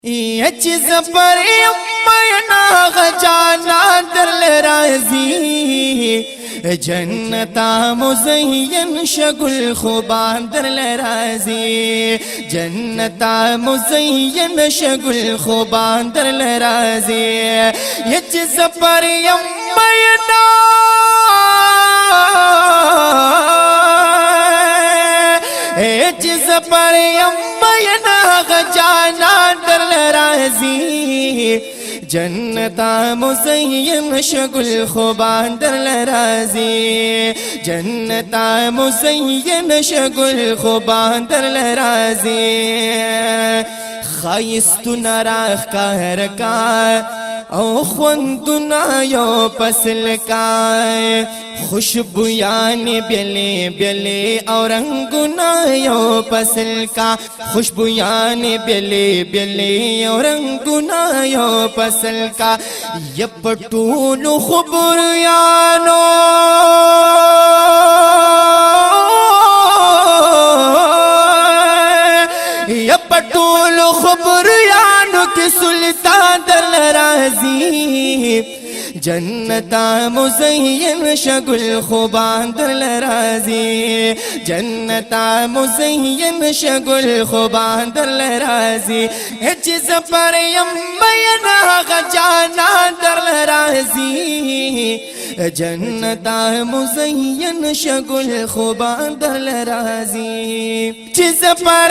یا چیز پر مینا غجانا در رازی جنتا مزین شگل خوبان در رازی جنتا مزین شگل خوبان در رازی یا چیز پر مینا چیز پر مینا غجانا در رازی جنتا مزین شگل خوبان در رازی جنتا مزین شگل خوبان در رازی خایستونا راخ کار کا او خوندونا یو پسل کا خوشبویان بیلی بیلی او رنگونا یو پسل کا خوشبویان بیلی بیلی او رنگونا یو پسل کا یپٹول خبریانو یپٹول خبریانو کی سلطان در رازی جنتا مزین شگل خوبان در رازی جنتا مزین شگل خوبان در رازی چیز پر مینا غجانا در رازی جنتا مزین شگل خوبان در رازی چیز پر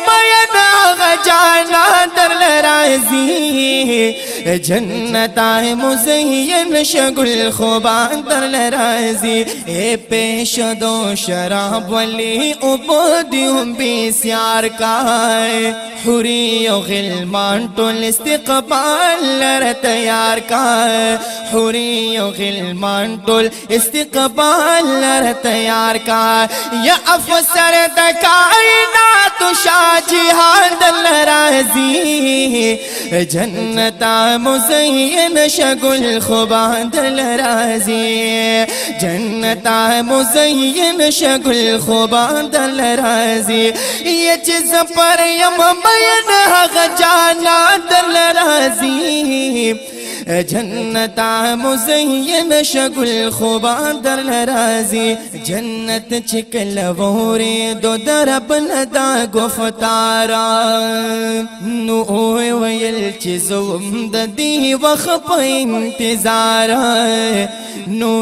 مینا غجانا در رازی جنتا مزین شگل خوبان در رازی اے پیش دو شراب ولی عبودیوں بیسیار کا حوری و غلمان ٹول استقبال لر تیار کا حوری و غلمان ٹول استقبال لر تیار کا یا افسر دکائنات شاہ جہان در رازی جنتا مزین شگل خوبان در رازی جنتا مزین شگل خوبان در رازی یہ چیز پر مینا غجانا در رازی جنتا مزین شگل خوبان در رازی جنت چکل ووری دو درب ندا گفتارا نو ویل چیزوم د دی وخ په انتظار نو